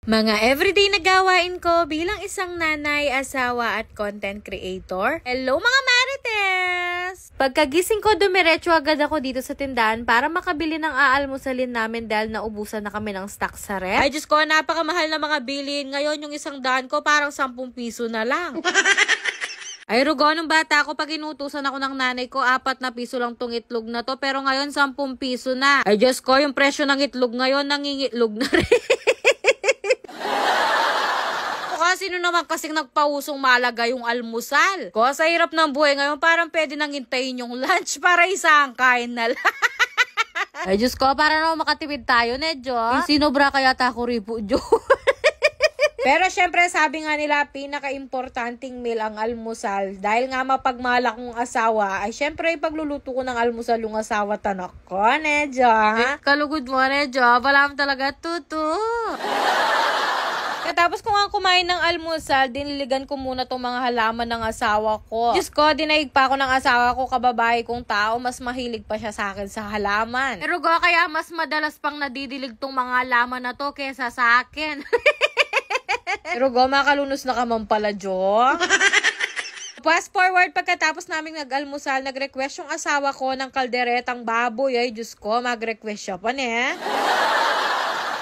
Mga everyday na gawain ko bilang isang nanay, asawa at content creator. Hello mga Marites! Pagkagising ko, dumiretso agad ako dito sa tindahan para makabili ng aalmusalin namin dahil naubusan na kami ng stock sa ref. Ay Diyos ko, napakamahal na mga bilhin. Ngayon yung isang daan ko parang 10 piso na lang. Ay, Rugo, nung bata ako, pag inutusan ako ng nanay ko, 4 na piso lang tong itlog na to. Pero ngayon, 10 piso na. Ay, Diyos ko, yung presyo ng itlog ngayon, nangingitlog na rin. Sino naman kasing nagpausong malaga yung almusal? Ko, sa hirap ng buhay ngayon, parang pwede nang hintayin yung lunch para isang kain na lang. Ay, Diyos ko, para naman makatipid tayo, Nedjo. Sinobra kaya tako ripo, Jo. Pero syempre, sabi nga nila, pinaka-importanting meal ang almusal. Dahil nga mapagmalak kong asawa, ay syempre, pagluluto ko ng almusal yung asawa, tanak ko, Nedjo. Kalugod mo, Nedjo. Wala talaga tuto. Tapos kung ang kumain ng almusal, diniligan ko muna tong mga halaman ng asawa ko. Diyos ko, dinaig pa ako ng asawa ko, kababae kong tao, mas mahilig pa siya sa akin sa halaman. Pero kaya mas madalas pang nadidilig tong mga halaman na to kesa sa akin. Pero makalunos na ka man pala, Jo. Fast forward, pagkatapos naming nag-almusal, nag-request yung asawa ko ng kalderetang baboy. Ay, Diyos ko, mag-request siya pa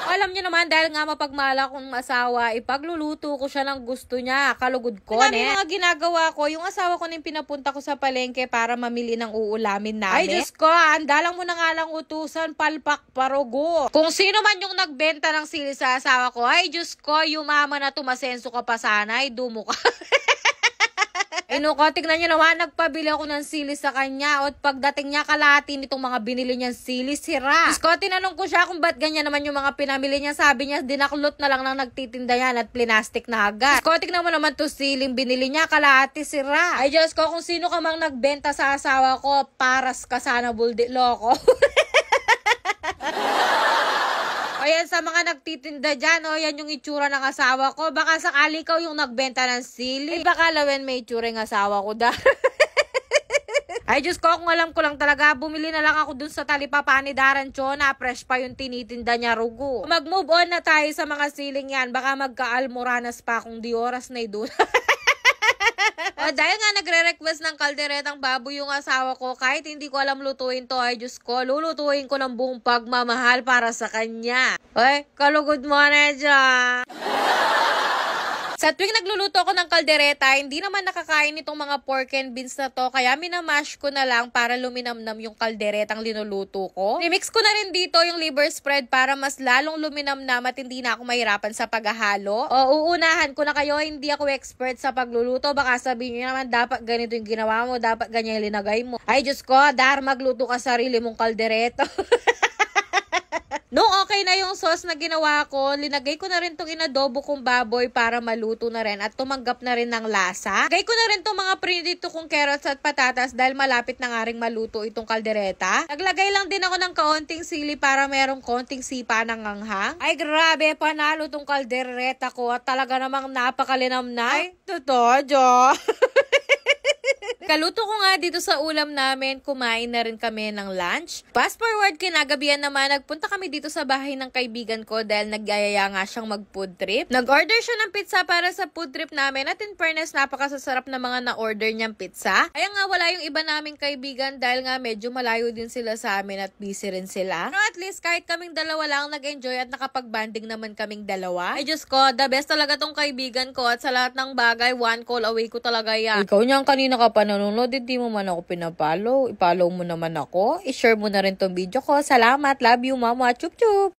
Alam niyo naman, dahil nga mapagmala kong asawa, ipagluluto ko siya ng gusto niya. Kalugod ko, mga ginagawa ko, yung asawa ko na pinapunta ko sa palengke para mamili ng uulamin namin. Ay, Diyos ko, andalang mo na nga lang utusan, palpak parugo. Kung sino man yung nagbenta ng sili sa asawa ko, ay, Diyos ko, yumama na tumasenso ka pa sana, ay, dumo ka. Ko, tignan nyo naman, nagpabili ako ng sili sa kanya at pagdating niya kalahati nitong mga binili niyang sili, sira. Diyos ko, tinanong ko siya kung ba't ganyan naman yung mga pinamili niya. Sabi niya, dinaklot na lang ng nagtitinda yan at plastic na agad. Diyos ko, tignan mo naman to siling binili niya, kalahati, sira. Ay, Diyos ko, kung sino ka mang nagbenta sa asawa ko, paras ka sana, buldi loko. Ayan, sa mga nagtitinda dyan, yan yung itsura ng asawa ko. Baka sakali ikaw yung nagbenta ng sili. Ay, baka lawen may itsura yung asawa ko da. Ay, Diyos ko, kung alam ko lang talaga, bumili na lang ako dun sa talipapa ni Darancho na fresh pa yung tinitinda niya, Rugo. Mag-move on na tayo sa mga siling yan. Baka magka-almoranas pa kung di oras na idun. Dahil nga nagre-request ng kalderetang baboy yung asawa ko, kahit hindi ko alam lutuin to, ay Diyos ko, lulutuin ko ng buong pagmamahal para sa kanya. Ay, kalugod mo na dyan. Sa tuwing nagluluto ako ng kaldereta, hindi naman nakakain itong mga pork and beans na to, kaya minamash ko na lang para luminamnam yung kalderetang linuluto ko. Nimix ko na rin dito yung liver spread para mas lalong luminamnam at hindi na ako mahirapan sa paghahalo. O uunahan ko na kayo, hindi ako expert sa pagluluto. Baka sabihin nyo naman, dapat ganito yung ginawa mo, dapat ganyan yung linagay mo. Ay Diyos ko, Dar, magluto ka sarili mong kaldereta. Nung okay na yung sauce na ginawa ko, linagay ko na rin tong inadobo kong baboy para maluto na rin at tumanggap na rin ng lasa. Lagay ko na rin tong mga prinito kong carrots at patatas dahil malapit na nga rin maluto itong kaldereta. Naglagay lang din ako ng kaunting sili para merong konting sipa ng anghang. Ay grabe, panalo tong kaldereta ko at talaga namang napakalinam na. Ay, totoo, Jo. Kaluto ko nga dito sa ulam namin, kumain na rin kami ng lunch. Fast forward, kinagabihan naman, nagpunta kami dito sa bahay ng kaibigan ko dahil nagyayaya nga siyang mag-food trip. Nag-order siya ng pizza para sa food trip namin at in fairness, napakasasarap na mga na-order niyang pizza. Kaya nga wala yung iba naming kaibigan dahil nga medyo malayo din sila sa amin at busy rin sila. Pero at least kahit kaming dalawa lang nag-enjoy at nakapag-banding naman kaming dalawa. Ay Diyos ko, the best talaga tong kaibigan ko at sa lahat ng bagay, one call away ko talaga yan. Ikaw niyan kanina ka pa nanonood, hindi mo man ako pinapollow. I-follow mo naman ako. I-share mo na rin tong video ko. Salamat. Love you, mama. Chup chup.